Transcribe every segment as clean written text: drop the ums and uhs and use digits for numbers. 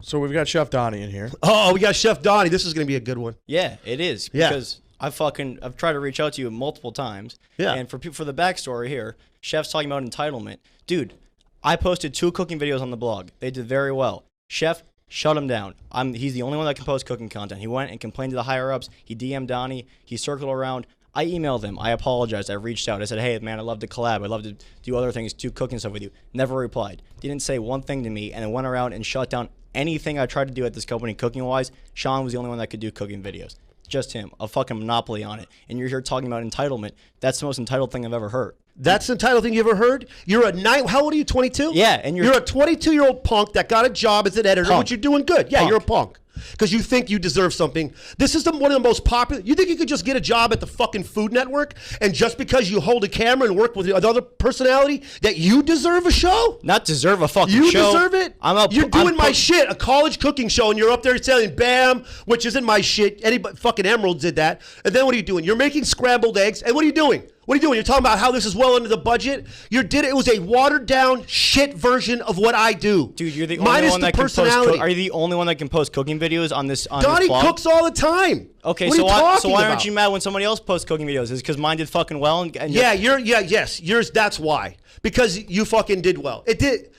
So we've got Chef Donny in here. Oh, we got Chef Donny. This is going to be a good one. Yeah, it is. Because I've tried to reach out to you multiple times. Yeah. And for the backstory here, Chef's talking about entitlement. Dude, I posted 2 cooking videos on the blog. They did very well. Chef, shut him down. He's the only one that can post cooking content. He went and complained to the higher-ups. He DM'd Donny. He circled around. I emailed him. I apologized. I reached out. I said, hey, man, I'd love to collab. I'd love to do other things, do cooking stuff with you. Never replied. Didn't say one thing to me, and then went around and shut down anything I tried to do at this company cooking-wise. Shaun was the only one that could do cooking videos. Just him. A fucking monopoly on it. And you're here talking about entitlement. That's the most entitled thing I've ever heard. That's the entitled thing you ever heard? You're how old are you, 22? Yeah. And you're a 22-year-old punk that got a job as an editor, which you're doing good. Yeah, you're a punk. Because you think you deserve something. This is one of the most popular. You think you could just get a job at the fucking Food Network, and just because you hold a camera and work with another personality, that you deserve a show? Not deserve a fucking show. You deserve it? You're doing my shit, a college cooking show, and you're up there selling BAM, which isn't my shit. Anybody, fucking Emerald did that. And then what are you doing? You're making scrambled eggs, and what are you doing? What are you doing? You're talking about how this is well under the budget? It was a watered down shit version of what I do. Dude, you're the only one that can post. Are you the only one that can post cooking videos on this? Donny cooks all the time. Okay, so why aren't you mad when somebody else posts cooking videos? Is it because mine did fucking well? Yours. That's why. Because you fucking did well. It did.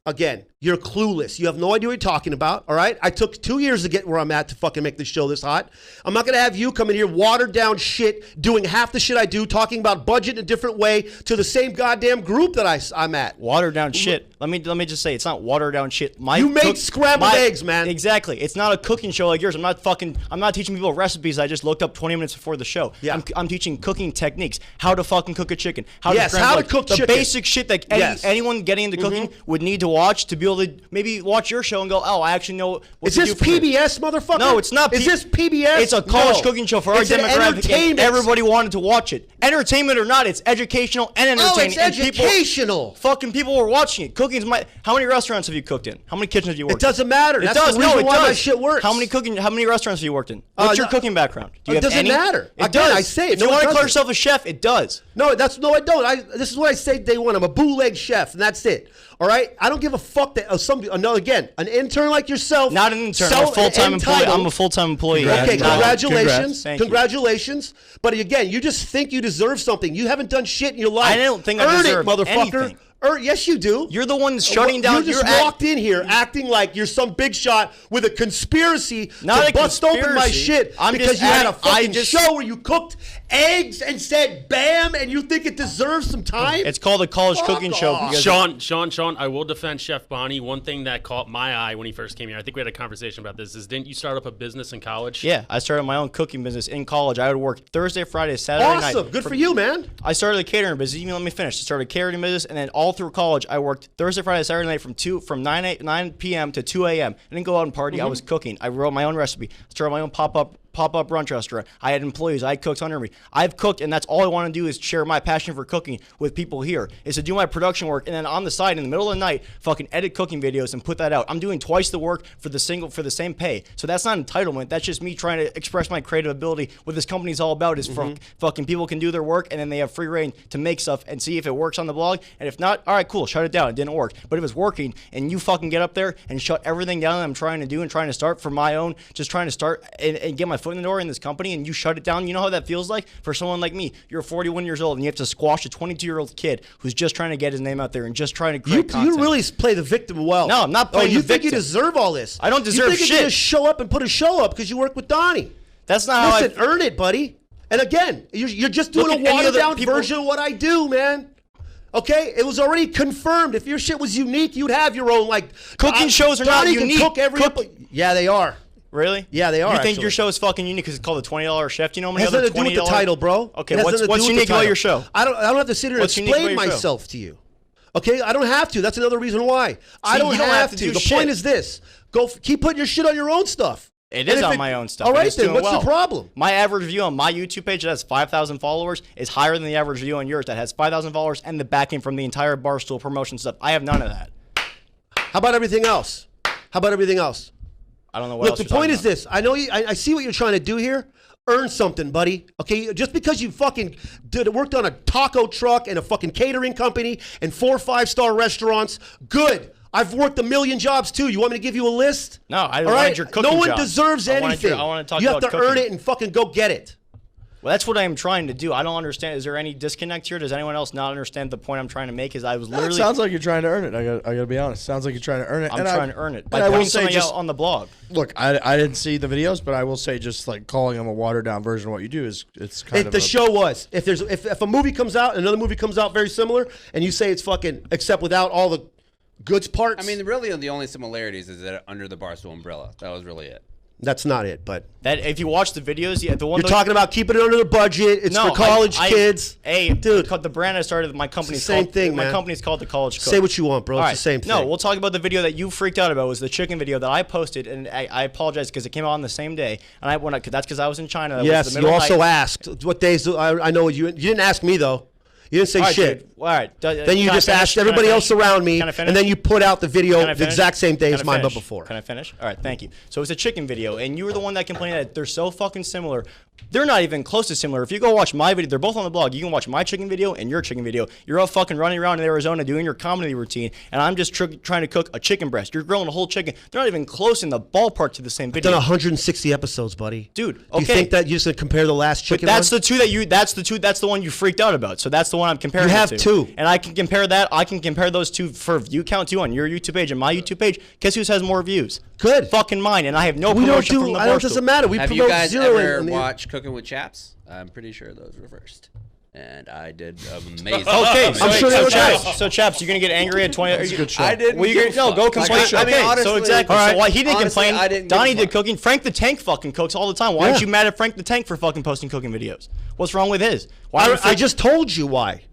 Again, you're clueless. You have no idea what you're talking about, all right? I took 2 years to get where I'm at to fucking make this show this hot. I'm not going to have you come in here watered down shit, doing half the shit I do, talking about budget in a different way to the same goddamn group that I'm at. Watered down shit. Let me just say, it's not watered down shit. You make scrambled eggs, man. Exactly. It's not a cooking show like yours. I'm not teaching people recipes I just looked up 20 minutes before the show. Yeah. I'm teaching cooking techniques, how to fucking cook a chicken, how to cook chicken. The basic shit that anyone getting into cooking would need to watch to be able to maybe watch your show and go, oh, I actually know what to do. Is this PBS, motherfucker? No, it's not. Is this PBS? It's a college cooking show for our demographic, and everybody wanted to watch it. Entertainment or not, it's educational and entertaining. Oh, it's educational. People were watching it. Cooking's how many restaurants have you cooked in? How many kitchens have you worked in? It doesn't matter. That's the reason why my shit works. How many restaurants have you worked in? What's your cooking background? Do you have any? It doesn't matter. It does. I say it. If you want to call yourself a chef, it does. No, I don't. This is what I say day one. I'm a bootleg chef, and that's it. All right? I don't give a fuck that an intern like yourself. Not an intern. I'm a full-time employee. I'm a full-time employee. Okay, congratulations. Congratulations. But again, you just think you deserve something. You haven't done shit in your life. I don't think I deserve anything. Yes, you do. You're the one shutting down. You just walked in here acting like you're some big shot with a conspiracy to bust open my shit because you had a fucking show where you cooked eggs and said BAM, and you think it deserves some time? It's called a college cooking show. Shaun, I will defend Chef Bonnie. One thing that caught my eye when he first came here, I think we had a conversation about this, is didn't you start up a business in college? Yeah, I started my own cooking business in college. I would work Thursday, Friday, Saturday night. Awesome. Good for you, man. I started a catering business. Even let me finish. I started a catering business, and then all through college, I worked Thursday, Friday, Saturday night from 9 p.m. to 2 a.m. I didn't go out and party. I was cooking. I wrote my own recipe. Started my own pop-up brunch restaurant. I had employees. I had cooks under me. I've cooked, and that's all I want to do is share my passion for cooking with people here, is to do my production work, and then on the side, in the middle of the night, fucking edit cooking videos and put that out. I'm doing twice the work for the same pay. So that's not entitlement. That's just me trying to express my creative ability. What this company's all about is fucking people can do their work, and then they have free reign to make stuff and see if it works on the blog. And if not, all right, cool, shut it down. It didn't work. But if it's working, and you fucking get up there and shut everything down that I'm trying to do and trying to start for my own, just trying to start and get my foot in the door in this company, and you shut it down, you know how that feels like? For someone like me, you're 41 years old, and you have to squash a 22-year-old kid who's just trying to get his name out there and just trying to create content. You really play the victim well. No, I'm not playing the victim. You think you deserve all this. I don't deserve shit. You think you just show up and put a show up because you work with Donny. That's not how Listen, earn it, buddy. And again, you're just doing a watered-down version of what I do, man. Okay, it was already confirmed. If your shit was unique, you'd have your own cooking shows are not unique. Yeah, they are. Really? Yeah, they are. You think your show is fucking unique because it's called the $20 Chef? Do you know how many other $20? Has nothing to do with the title, bro. Okay, what's unique about your show? I don't have to sit here and explain myself to you. Okay, I don't have to. That's another reason why. I don't have to. The point is this: keep putting your shit on your own stuff. It is on my own stuff. All right, then. What's the problem? My average view on my YouTube page that has 5,000 followers is higher than the average view on yours that has 5,000 followers and the backing from the entire Barstool promotion stuff. I have none of that. How about everything else? I don't know what else. Look, the point is this. I know I see what you're trying to do here. Earn something, buddy. Okay, just because you fucking worked on a taco truck and a fucking catering company and 4 5-star restaurants, good. I've worked a million jobs too. You want me to give you a list? No, I All wanted your cooking No one job. deserves anything. I want to talk you about have to earn it and fucking go get it. Well, that's what I'm trying to do. I don't understand. Is there any disconnect here? Does anyone else not understand the point I'm trying to make? Is I was literally. It sounds like you're trying to earn it. I gotta be honest. Sounds like you're trying to earn it. I'm trying to earn it by I will putting say something just out on the blog. Look, I didn't see the videos, but I will say just like calling them a watered down version of what you do is it's kind of the show was if a movie comes out, another movie comes out very similar, and you say it's fucking except without all the goods parts. I mean, really, the only similarities is that under the Barstool umbrella. That was really it. That's not it, but That if you watch the videos, the one you're talking about keeping it under the budget. It's for college kids. Dude, the brand I started, my company's same called, thing, my man. company's called The College Cook. Say what you want, bro. All It's right. the same thing. No, we'll talk about the video that you freaked out about. It was the chicken video that I posted, and I apologize because it came out on the same day, and that's because I was in China. That was yes, the you middle also night. asked what days. I know you didn't ask me though. You didn't say All right, shit. dude. All right. Then you Can I just finish? asked Can I everybody finish? else around me, Can I finish? and then you put out the video Can I the finish? exact same day Can as I mine, but finish? before. Can I finish? All right, thank you. So it's a chicken video, and you were the one that complained that they're so fucking similar. They're not even close to similar. If you go watch my video, they're both on the blog. You can watch my chicken video and your chicken video. You're all fucking running around in Arizona doing your comedy routine, and I'm just trying to cook a chicken breast. You're grilling a whole chicken. They're not even close in the ballpark to the same video. Done 160 episodes, buddy. Dude, Do you think that you're just gonna compare the last chicken? But that's one? that's the one you freaked out about. So that's the one I'm comparing. You have it to. two. And I can compare that. I can compare those two for view count too on your YouTube page and my YouTube page. Guess who has more views? Good. Fucking mine. And I have no we don't promotion do. from the I don't. It Barstool. doesn't matter. We Have promote you guys zero ever in the- watched Cooking with Chaps? I'm pretty sure those were first. And I did amazing. Okay, I'm sure they were Chaps. So Chaps, you're gonna get angry at 20. That's a good show. I didn't. Well, you're give a gonna, no, fuck. go Like, complain. I mean, Okay, honestly, so exactly. So why he didn't honestly, complain? I didn't give Donny a did fuck. cooking. Frank the Tank fucking cooks all the time. Why aren't Yeah. you mad at Frank the Tank for fucking posting cooking videos? What's wrong with his? Why? I just told you why.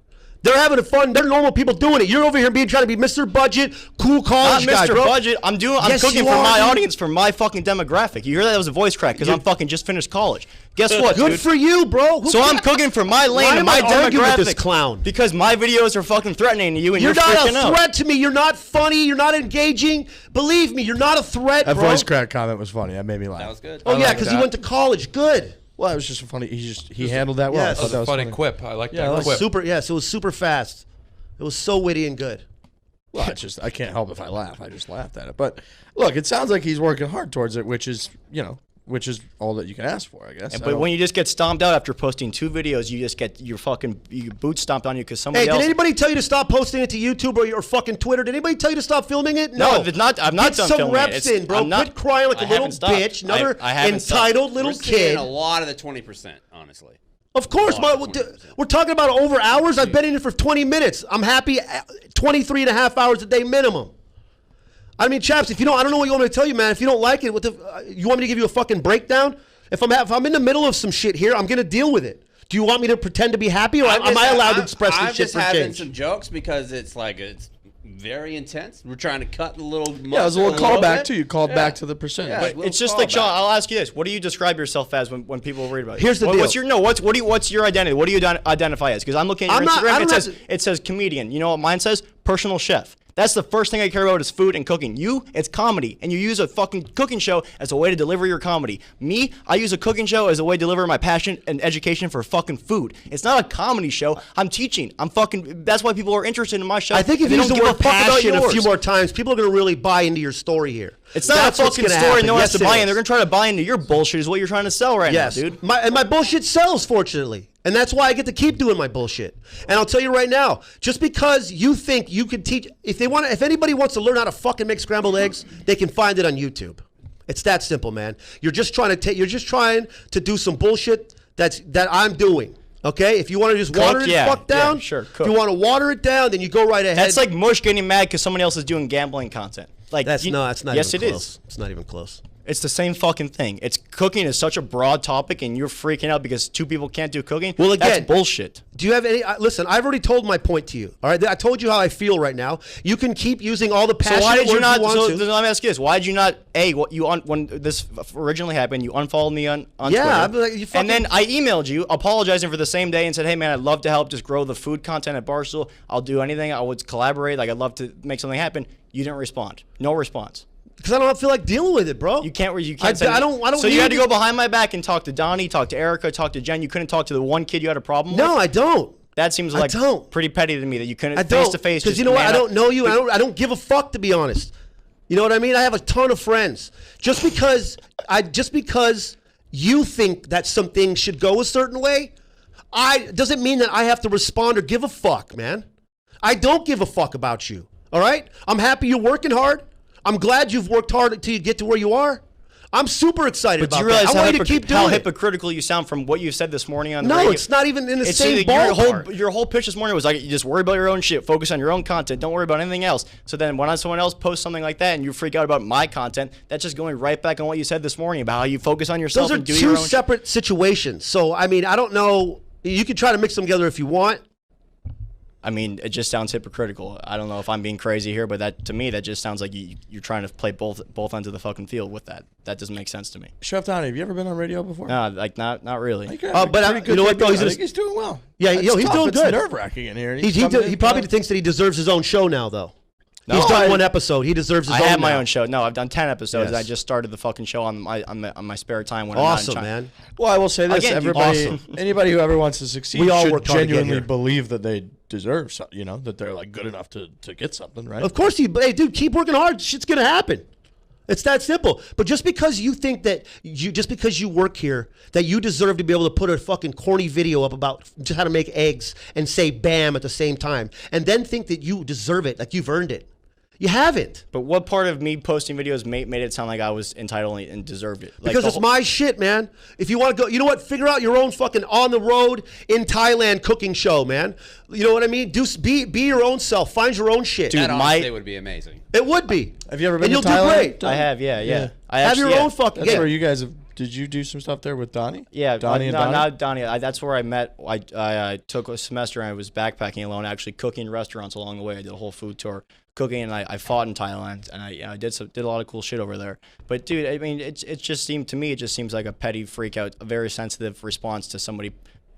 They're having fun. They're normal people doing it. You're over here trying to be Mr. Budget, cool Not college guy, Mr. bro. Budget. I'm Yes, cooking you for are, my dude. audience, for my fucking demographic. You hear that? That was a voice crack because I'm fucking just finished college. Guess what, Good dude? for you, bro. So I'm cooking for my lane Why and am my I arguing demographic. with this clown? Because my videos are fucking threatening to you, and You're you're not freaking a out. threat to me. You're not funny. You're not engaging. Believe me, you're not a threat, That bro. voice crack comment was funny. That made me laugh. That was good. Oh, yeah, like because he that. went to college. Good. Well, it was just a funny. He handled that well. Yes. I thought that was funny quip. I like Yeah, I that like quip. Super. Yes, it was super fast. It was so witty and good. Well, it's just I can't help if I laugh. I just laughed at it. But look, it sounds like he's working hard towards it, which is all that you can ask for, I guess. But when you just get stomped out after posting 2 videos, you just get your boot stomped on you because somebody Hey, else. did anybody tell you to stop posting it to YouTube or your fucking Twitter? Did anybody tell you to stop filming it? No, it's not. I'm not Get done some filming reps it. in, bro. I'm not- Quit crying like I a little haven't stopped. bitch. Another I haven't stopped. entitled little We're seeing kid. a lot of the 20%, honestly. Of course, A lot but of 20%. we're talking about over hours. I've been in here for 20 minutes. I'm happy 23 and a half hours a day minimum. I mean, chaps, if you don't, I don't know what you want me to tell you, man. If you don't like it, you want me to give you a fucking breakdown? If I'm in the middle of some shit here, I'm gonna deal with it. Do you want me to pretend to be happy, or am I allowed to express this I'm shit just for having change? some jokes because it's very intense. We're trying to cut the little. yeah, it was a little callback bit. too. You called Yeah. back to the percentage. Yeah. But Little it's just like callback. Shaun. I'll ask you this: what do you describe yourself as when people read about you? Here's the What's deal. your what's your identity? What do you identify as? Because I'm looking at your I'm not- I Instagram. don't have It says comedian. You know what mine says? Personal chef. That's the first thing I care about is food and cooking. It's comedy, and you use a fucking cooking show as a way to deliver your comedy. Me, I use a cooking show as a way to deliver my passion and education for fucking food. It's not a comedy show. I'm teaching. That's why people are interested in my show. I think if and they you use don't the give word fuck about passion a few yours. more times, people are gonna really buy into your story here. It's not That's a what's fucking gonna story. happen. No one has Yes, to it buy in. is. They're gonna try to buy into your bullshit. Is what you're trying to sell right Yes, now, dude. my bullshit sells, fortunately, and that's why I get to keep doing my bullshit. And I'll tell you right now, just because you think you could teach, if anybody wants to learn how to fucking make scrambled eggs, they can find it on YouTube. It's that simple, man. You're just trying to do some bullshit that I'm doing. Okay, if you want to just water it fuck down, yeah, sure, if cook. you want to water it down, then you go right ahead. That's like Mush getting mad because somebody else is doing gambling content. Like that's not Yes, even it close. is. It's not even close. It's the same fucking thing. It's cooking is such a broad topic, and you're freaking out because 2 people can't do cooking. Well, again, that's bullshit. Do you have any? Listen, I've already told my point to you. All right, I told you how I feel right now. You can keep using all the So passionate why did you words not? you want So to. then let me ask you this: why did you not? When this originally happened, you unfollowed me on Yeah, Twitter, I'd be like, you fucking- and then I emailed you apologizing for the same day and said, "Hey man, I'd love to help just grow the food content at Barstool. I'll do anything. I would collaborate. Like I'd love to make something happen." You didn't respond. No response. Because I don't feel like dealing with it, bro. You can't. I don't. So you had to need go behind my back and talk to Donny, talk to Erica, talk to Jen. You couldn't talk to the one kid you had a problem with. No, I don't. that seems like pretty petty to me that you couldn't face to face. Because you know what? I don't know you. I don't give a fuck, to be honest. You know what I mean? I have a ton of friends. Just because you think that some things should go a certain way, doesn't mean that I have to respond or give a fuck, man. I don't give a fuck about you. All right? I'm happy you're working hard. I'm glad you've worked hard until you get to where you are. I'm super excited about that. I want you to keep doing how it. hypocritical you sound from what you said this morning on the radio. radio. No, it's not even in the same ballpark. Your whole pitch this morning was like, you just worry about your own shit, focus on your own content, don't worry about anything else. So then when someone else posts something like that and you freak out about my content, that's just going right back on what you said this morning about how you focus on yourself and do your own Those are two separate situations. So, I mean, I don't know. You can try to mix them together if you want. I mean, it just sounds hypocritical. I don't know if I'm being crazy here, but that to me, that just sounds like you're trying to play both ends of the fucking field with that. That doesn't make sense to me. Chef Donny, have you ever been on radio before? No, like not really. But you know what, though? He's doing well. Yeah, he's doing good. It's nerve-wracking in here. He probably thinks that he deserves his own show now, though. No, he's done one episode. He deserves his own. I have my own show. No, I've done 10 episodes. Yes. I just started the fucking show on my spare time when I'm not in China. Man. Well, I will say this: anybody who ever wants to succeed should genuinely believe that they deserve something. You know, that they're like good enough to get something, right? Of course, hey, dude, keep working hard. Shit's gonna happen. It's that simple. But just because you think that just because you work here, that you deserve to be able to put a fucking corny video up about just how to make eggs and say "bam" at the same time, and then think that you deserve it, like you've earned it. You haven't. But what part of me posting videos made it sound like I was entitled and deserved it? Like because it's my shit, man. If you want to go, you know what? Figure out your own fucking on the road in Thailand cooking show, man. You know what I mean? Be your own self. Find your own shit. Dude, it would be amazing. It would be. Have you ever been to Thailand? And you'll do great. I have, yeah. I have your own fucking. That's where you guys have. Did you do some stuff there with Donny? Yeah, Donny not Donny. That's where I met. I took a semester and I was backpacking alone, actually cooking in restaurants along the way. I did a whole food tour, cooking, and I fought in Thailand, and I did a lot of cool shit over there. But dude, I mean, it just seemed to me, it just seems like a petty freak out, a very sensitive response to somebody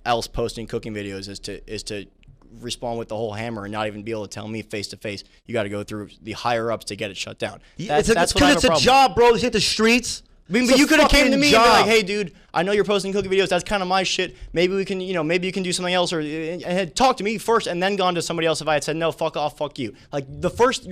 else posting cooking videos is to respond with the whole hammer and not even be able to tell me face to face. You got to go through the higher ups to get it shut down. That's because it's a job, bro. You hit the streets. I mean, but you could have came to me and be like, "Hey, dude, I know you're posting cooking videos. That's kind of my shit. Maybe we can, maybe you can do something else." Or and had talked to me first, and then gone to somebody else. If I had said no, fuck off, fuck you. Like the first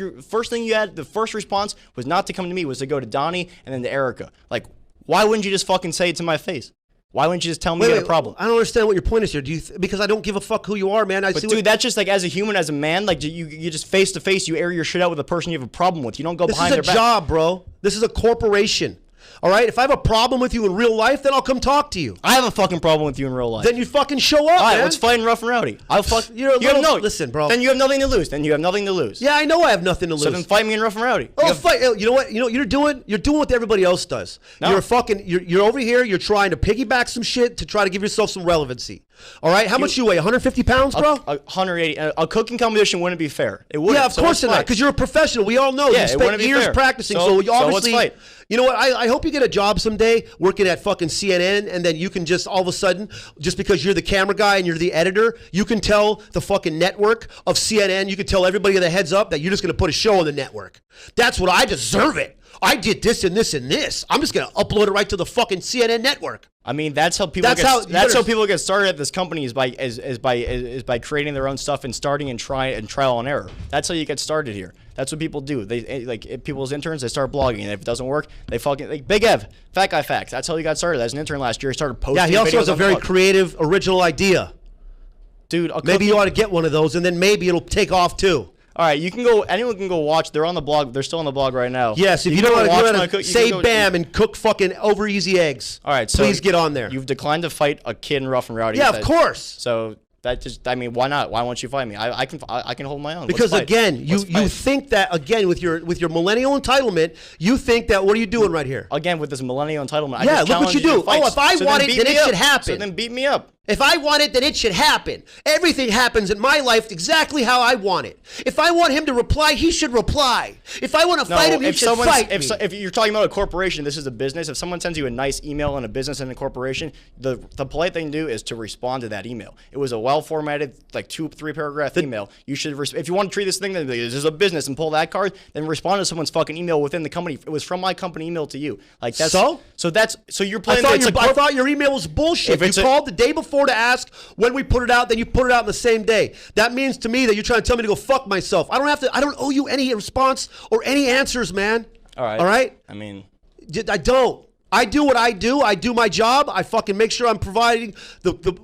thing you had, the first response was not to come to me, was to go to Donny and then to Erica. Like, why wouldn't you just fucking say it to my face? Why wouldn't you just tell me you had a problem? I don't understand what your point is here. Because I don't give a fuck who you are, man. Dude, that's just like as a human, as a man, like you just face to face, you air your shit out with a person you have a problem with. You don't go behind their back. This is a job, bro. This is a corporation. All right? If I have a problem with you in real life, then I'll come talk to you. I have a fucking problem with you in real life. Then you fucking show up, all right, man. Let's fight in rough and rowdy. Listen, bro. Then you have nothing to lose. Yeah, I know I have nothing to lose. So then fight me in rough and rowdy. Fight. You know what? You know what you're doing? You're doing what everybody else does. No. You're over here. You're trying to piggyback some shit to try to give yourself some relevancy. All right? How much you weigh? 150 pounds, bro? 180. A cooking competition wouldn't be fair. It wouldn't. Yeah, of course not. Because you're a professional. We all know. You spent years practicing. So you obviously. Let's fight. You know what? I hope you get a job someday working at fucking CNN, and then you can just all of a sudden, just because you're the camera guy and you're the editor, you can tell the fucking network of CNN, you can tell everybody the heads up that you're just going to put a show on the network. That's what I deserve it. I did this and this and this. I'm just going to upload it right to the fucking CNN network. I mean, that's how people get started at this company is by creating their own stuff and starting and trial and error. That's how you get started here. That's what people do. They people's interns, they start blogging, and if it doesn't work, they fucking like Big Ev, Fat Guy Facts. That's how he got started as an intern last year. He started posting. Yeah, he also videos has a very creative, original idea. Dude, maybe you ought to get one of those, and then maybe it'll take off too. All right, anyone can go watch. They're on the blog. They're still on the blog right now. Yes, if you don't want to say bam and cook fucking over easy eggs. All right, so please get on there. You've declined to fight a kid in rough and rowdy. Yeah, of course. So that just, I mean, why not? Why won't you fight me? I can hold my own. Because again, you think that again with your millennial entitlement, you think that what are you doing right here? Again with this millennial entitlement. Yeah, look what you do. Oh, if I want it, then it should happen. So then beat me up. If I want it, then it should happen. Everything happens in my life exactly how I want it. If I want him to reply, he should reply. If I want to fight him, he should fight me. If you're talking about a corporation, this is a business. If someone sends you a nice email in a business and a corporation, the polite thing to do is to respond to that email. It was a well-formatted, like 2-3 paragraph email. You should, if you want to treat this thing, then this is a business and pull that card, then respond to someone's fucking email within the company. It was from my company email to you. Like that's so you're playing. I thought your email was bullshit. You called the day before. before to ask when we put it out, then you put it out in the same day. That means to me that you're trying to tell me to go fuck myself. I don't owe you any response or any answers, man. All right. All right? I mean, I don't. I do what I do. I do my job. I fucking make sure I'm providing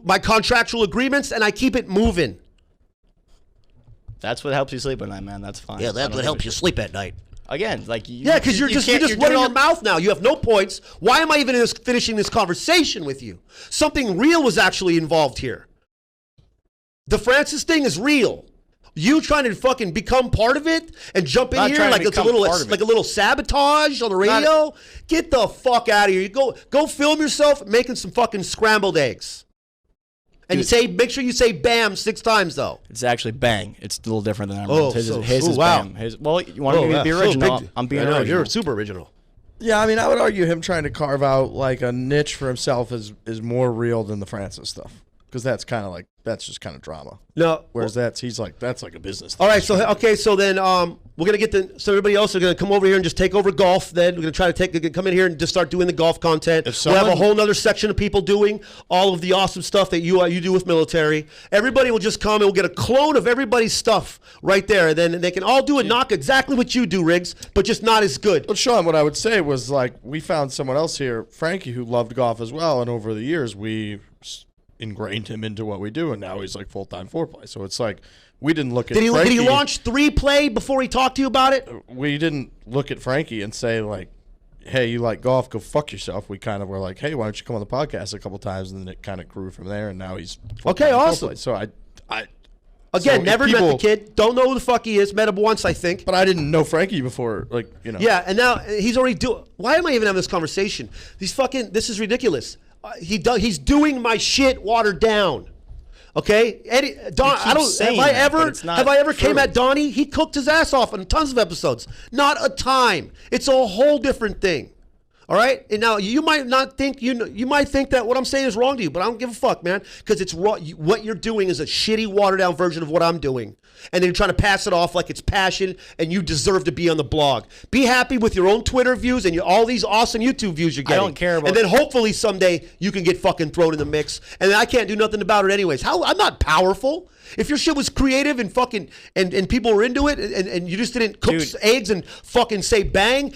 my contractual agreements, and I keep it moving. that's what helps you sleep at night, man. That's fine. Yeah, that's what helps you sleep at night. Again, like Yeah, because you're just running your mouth now. You have no points. Why am I even finishing this conversation with you? Something real was actually involved here. The Francis thing is real. You trying to fucking become part of it and jump in here like it's a little sabotage on the radio? Get the fuck out of here. You go film yourself making some fucking scrambled eggs. And make sure you say bam 6 times though. It's actually bang. It's a little different than everyone's. His is wow. bam. Well, you want me to be original? I'm being original. You're super original. Yeah, I mean, I would argue him trying to carve out like a niche for himself is more real than the Francis stuff, because that's just kind of drama. No, whereas that's like a business thing. All right, so then we're gonna so everybody else are gonna come over here and just take over golf. Then we're gonna try to come in here and just start doing the golf content. We'll have a whole other section of people doing all of the awesome stuff that you do with military. Everybody will just come and we'll get a clone of everybody's stuff right there, and then they can all do it, knock exactly what you do, Riggs, but just not as good. Well, Shaun, what I would say was like we found someone else here, Frankie, who loved golf as well, and over the years we ingrained him into what we do, and now he's like full-time foreplay. So it's like we didn't look at Frankie. Did he launch 3-play before he talked to you about it? We didn't look at Frankie and say like, hey, you like golf, go fuck yourself. We kind of were like, hey, why don't you come on the podcast a couple times, and then it kind of grew from there, and now he's okay, awesome. Foreplay. So Again, never met the kid. Don't know who the fuck he is. Met him once, I think. But I didn't know Frankie before, Yeah, and now he's already doing. Why am I even having this conversation? This is ridiculous. He's doing my shit watered down. Okay, Eddie, Don. Have I ever came at Donny? He cooked his ass off on tons of episodes. Not a time. It's a whole different thing. All right, and now you might not think you might think that what I'm saying is wrong to you, but I don't give a fuck, man, because it's raw. What you're doing is a shitty, watered down version of what I'm doing, and then you're trying to pass it off like it's passion, and you deserve to be on the blog. Be happy with your own Twitter views and all these awesome YouTube views you're getting. I don't care about. And then hopefully someday you can get fucking thrown in the mix, and I can't do nothing about it anyways. I'm not powerful. If your shit was creative and fucking and people were into it and you just didn't cook eggs and fucking say bang,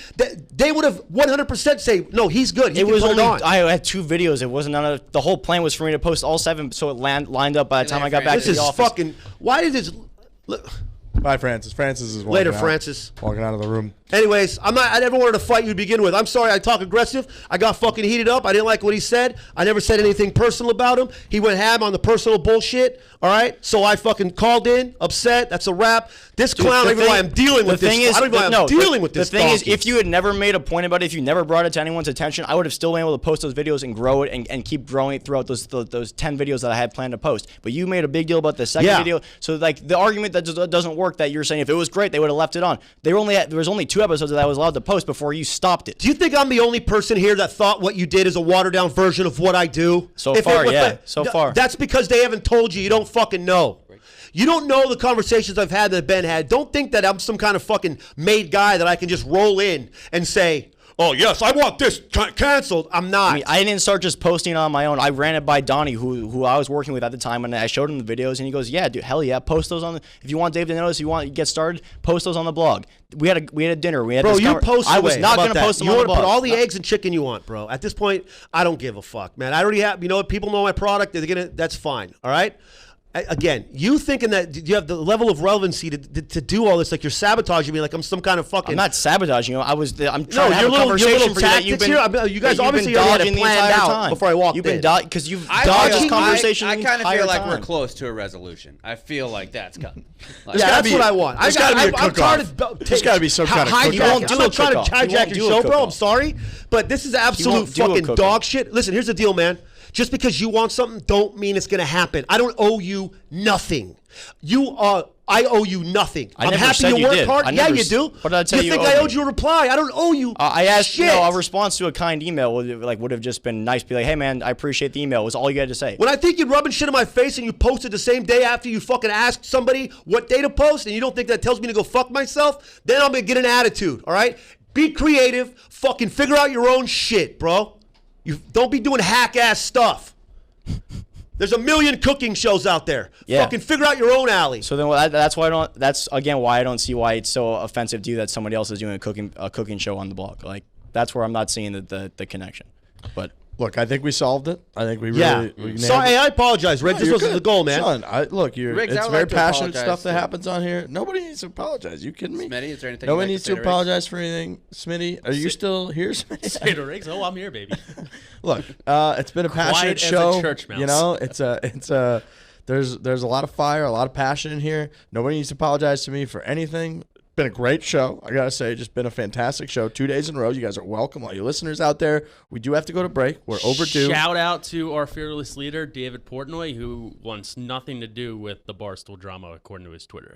they would have 100% say no, he's good. It was only I had 2 videos. It wasn't none of the whole plan was for me to post all 7, so it lined up by the time I got back to the office. This is fucking. Why did this? Bye, Francis. Francis is later. Francis walking out of the room. Anyways, I never wanted to fight you to begin with. I'm sorry I talk aggressive. I got fucking heated up. I didn't like what he said. I never said anything personal about him. He went ham on the personal bullshit. All right? So I fucking called in, upset. That's a wrap. This clown, I don't even know why I'm dealing with this. I don't even know why I'm dealing with this. The thing is, if you had never made a point about it, if you never brought it to anyone's attention, I would have still been able to post those videos and grow it and keep growing it throughout those 10 videos that I had planned to post. But you made a big deal about the second video. So like the argument that doesn't work that you're saying if it was great, they would have left it on. There was only 2 episodes that I was allowed to post before you stopped it. Do you think I'm the only person here that thought what you did is a watered down version of what I do? So far. That's because they haven't told you. You don't fucking know. You don't know the conversations I've had that Ben had. Don't think that I'm some kind of fucking made guy that I can just roll in and say, oh, yes, I want this canceled. I'm not. I didn't start just posting on my own. I ran it by Donny, who I was working with at the time, and I showed him the videos, and he goes, yeah, dude, hell yeah, post those on if you want Dave to notice, if you want to get started, post those on the blog. We had a dinner. Bro, you post I was not going to post them on the blog. You want to put all the eggs and chicken you want, bro. At this point, I don't give a fuck, man. I already have, people know my product. That's fine, all right? Again, you thinking that you have the level of relevancy to do all this, like you're sabotaging me, like I'm some kind of fucking. I'm not sabotaging you. I'm trying to have a conversation for you that you've been. You guys obviously had it planned out before I walked in. You've been because you've dodged this conversation. I kind of feel like we're close to a resolution. I feel like that's coming. That's what I want. There's got to be a cook-off. There's got to be some kind of cook-off. I'm not trying to hijack your show, bro. I'm sorry, but this is absolute fucking dog shit. Listen, here's the deal, man. Just because you want something don't mean it's going to happen. I don't owe you nothing. I owe you nothing. I'm happy you work hard. Yeah, you do. What did I tell you? You think I owed you a reply? I don't owe you I asked, shit. a response to a kind email would have just been nice. Be like, hey, man, I appreciate the email. Was all you had to say. When I think you're rubbing shit in my face and you posted the same day after you fucking asked somebody what day to post and you don't think that tells me to go fuck myself, then I'm going to get an attitude, all right? Be creative. Fucking figure out your own shit, bro. You don't be doing hack-ass stuff. There's a million cooking shows out there. Yeah. Fucking figure out your own alley. So then that's why I don't. That's again why I don't see why it's so offensive to you that somebody else is doing a cooking show on the blog. Like that's where I'm not seeing the connection. But look, I think we solved it. I think we really. We So hey, I apologize, Rick. No, this you're wasn't good. the goal, man. Shaun, Riggs, I it's would very like to passionate apologize stuff that to- happens on here. Nobody needs to apologize. You kidding me? Smitty, is there anything Nobody you'd like needs to say to to Riggs? apologize for anything. Smitty, are you still here, Smitty? Say to Riggs, oh, I'm here, baby. Look, it's been a passionate as a show. church mouse. You know, it's a there's a lot of fire, a lot of passion in here. Nobody needs to apologize to me for anything. Been a great show, I gotta say. Just been a fantastic show. 2 days in a row. You guys are welcome. All you listeners out there, we do have to go to break. We're overdue. Shout out to our fearless leader, David Portnoy, who wants nothing to do with the Barstool drama, according to his Twitter